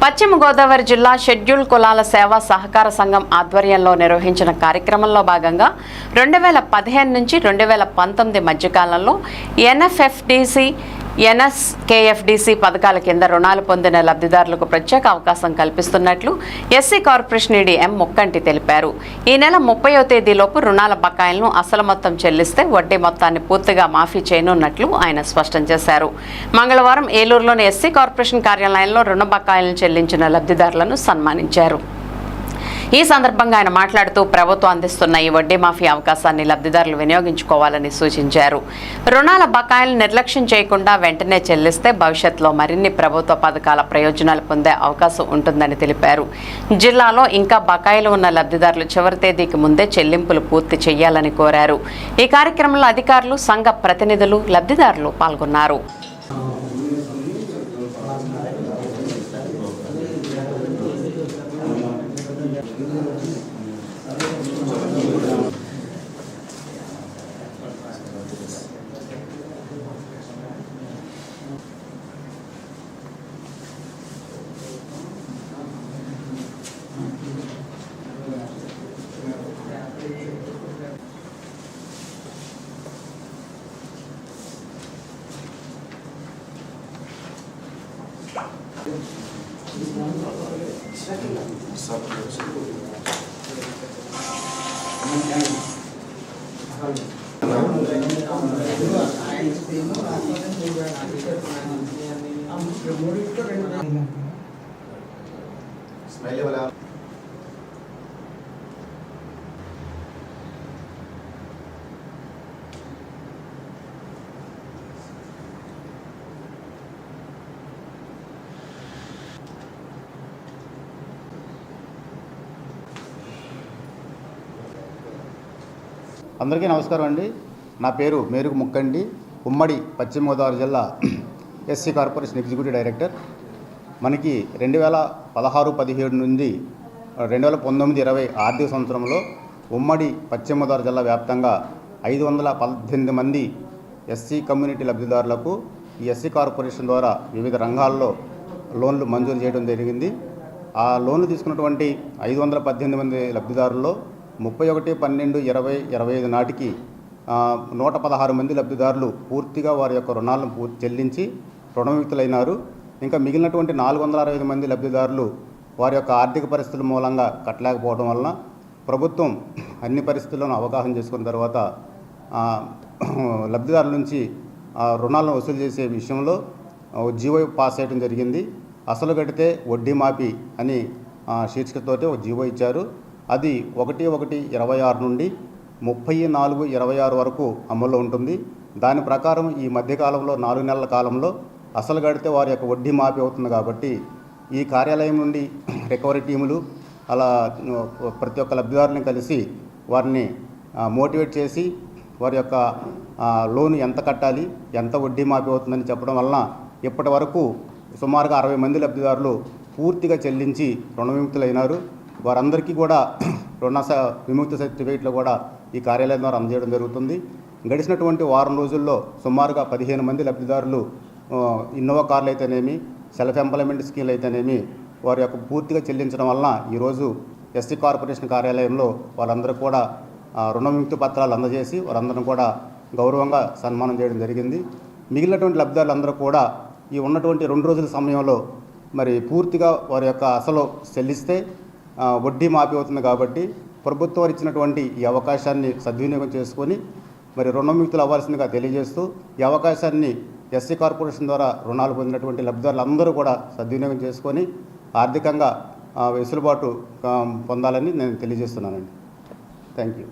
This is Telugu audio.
పశ్చిమ గోదావరి జిల్లా షెడ్యూల్ కులాల సేవా సహకార సంఘం ఆధ్వర్యంలో నిర్వహించిన కార్యక్రమంలో భాగంగా 2015 నుంచి 2019 మధ్యకాలంలో ఎన్ఎఫ్ఎఫ్డిసి ఎన్ఎస్కేఎఫ్డిసి పథకాల కింద రుణాలు పొందిన లబ్ధిదారులకు ప్రత్యేక అవకాశం కల్పిస్తున్నట్లు ఎస్సీ కార్పొరేషన్ ఈడీ ఎం ముక్కంటి తెలిపారు. ఈ నెల 30వ తేదీలోపు రుణాల బకాయిలను అసలు మొత్తం చెల్లిస్తే వడ్డీ మొత్తాన్ని పూర్తిగా మాఫీ చేయనున్నట్లు ఆయన స్పష్టం చేశారు. మంగళవారం ఏలూరులోని ఎస్సీ కార్పొరేషన్ కార్యాలయంలో రుణ బకాయిలను చెల్లించిన లబ్ధిదారులను సన్మానించారు. ఈ సందర్భంగా ఆయన మాట్లాడుతూ ప్రభుత్వం అందిస్తున్న ఈ వడ్డీ మాఫీ అవకాశాన్ని లబ్ధిదారులు వినియోగించుకోవాలని సూచించారు. రుణాల బకాయిలను నిర్లక్ష్యం చేయకుండా వెంటనే చెల్లిస్తే భవిష్యత్తులో మరిన్ని ప్రభుత్వ పథకాల ప్రయోజనాలు పొందే అవకాశం ఉంటుందని తెలిపారు. జిల్లాలో ఇంకా బకాయిలు ఉన్న లబ్ధిదారులు చివరి తేదీకి ముందే చెల్లింపులు పూర్తి చేయాలని కోరారు. ఈ కార్యక్రమంలో అధికారులు, సంఘ ప్రతినిధులు, లబ్ధిదారులు పాల్గొన్నారు. అందరికీ నమస్కారం అండి. నా పేరు మేరుగు ముక్కండి, ఉమ్మడి పశ్చిమ గోదావరి జిల్లా ఎస్సీ కార్పొరేషన్ ఎగ్జిక్యూటివ్ డైరెక్టర్. మనకి 2016-17 నుండి 2019-20 ఆర్థిక సంవత్సరంలో ఉమ్మడి పశ్చిమ గోదావరి జిల్లా వ్యాప్తంగా 518 మంది ఎస్సీ కమ్యూనిటీ లబ్ధిదారులకు ఈ ఎస్సీ కార్పొరేషన్ ద్వారా వివిధ రంగాల్లో లోన్లు మంజూరు చేయడం జరిగింది. ఆ లోన్లు తీసుకున్నటువంటి 518 మంది లబ్ధిదారుల్లో 31/12/2025 నాటికి 116 మంది లబ్ధిదారులు పూర్తిగా వారి యొక్క రుణాలను చెల్లించి రుణవిముక్తులైనారు. ఇంకా మిగిలినటువంటి 465 మంది లబ్ధిదారులు వారి యొక్క ఆర్థిక పరిస్థితుల మూలంగా కట్టలేకపోవడం వలన ప్రభుత్వం అన్ని పరిస్థితుల్లోనూ అవగాహన చేసుకున్న తర్వాత లబ్ధిదారుల నుంచి రుణాలను వసూలు చేసే విషయంలో జీవో పాస్ చేయడం జరిగింది. అసలు కడితే వడ్డీ మాఫీ అని శీర్షికతోటి ఒక జీవో ఇచ్చారు. అది 1/1/26 నుండి 34/26 వరకు అమల్లో ఉంటుంది. దాని ప్రకారం ఈ మధ్యకాలంలో 4 నెలల కాలంలో అసలు కడితే వారి యొక్క వడ్డీ మాఫీ అవుతుంది. కాబట్టి ఈ కార్యాలయం నుండి రికవరీ టీములు అలా ప్రతి ఒక్క లబ్ధిదారుని కలిసి వారిని మోటివేట్ చేసి వారి యొక్క లోన్ ఎంత కట్టాలి, ఎంత వడ్డీ మాఫీ అవుతుందని చెప్పడం వలన ఇప్పటి వరకు సుమారుగా 60 మంది లబ్ధిదారులు పూర్తిగా చెల్లించి రుణ విముక్తులైనారు. వారందరికీ కూడా రుణ విముక్తి సర్టిఫికేట్లు కూడా ఈ కార్యాలయం ద్వారా అందజేయడం జరుగుతుంది. గడిచినటువంటి వారం రోజుల్లో సుమారుగా 15 మంది లబ్ధిదారులు ఇన్నోవా కార్లు అయితేనేమి, సెల్ఫ్ ఎంప్లాయ్మెంట్ స్కీమ్ అయితేనేమి వారి యొక్క పూర్తిగా చెల్లించడం వలన ఈరోజు ఎస్సీ కార్పొరేషన్ కార్యాలయంలో వాళ్ళందరూ కూడా రుణ విముక్తి పత్రాలు అందజేసి వారందరూ కూడా గౌరవంగా సన్మానం చేయడం జరిగింది. మిగిలినటువంటి లబ్ధిదారులందరూ కూడా ఈ ఉన్నటువంటి 2 రోజుల సమయంలో మరి పూర్తిగా వారి యొక్క అసలు చెల్లిస్తే వడ్డీ మాఫీ అవుతుంది. కాబట్టి ప్రభుత్వం ఇచ్చినటువంటి ఈ అవకాశాన్ని సద్వినియోగం చేసుకొని మరి రుణముక్తులు అవ్వాల్సిందిగా తెలియజేస్తూ ఈ అవకాశాన్ని ఎస్సీ కార్పొరేషన్ ద్వారా రుణాలు పొందినటువంటి లబ్ధిదారులందరూ కూడా సద్వినియోగం చేసుకొని ఆర్థికంగా వెసులుబాటు పొందాలని నేను తెలియజేస్తున్నానండి. Thank you.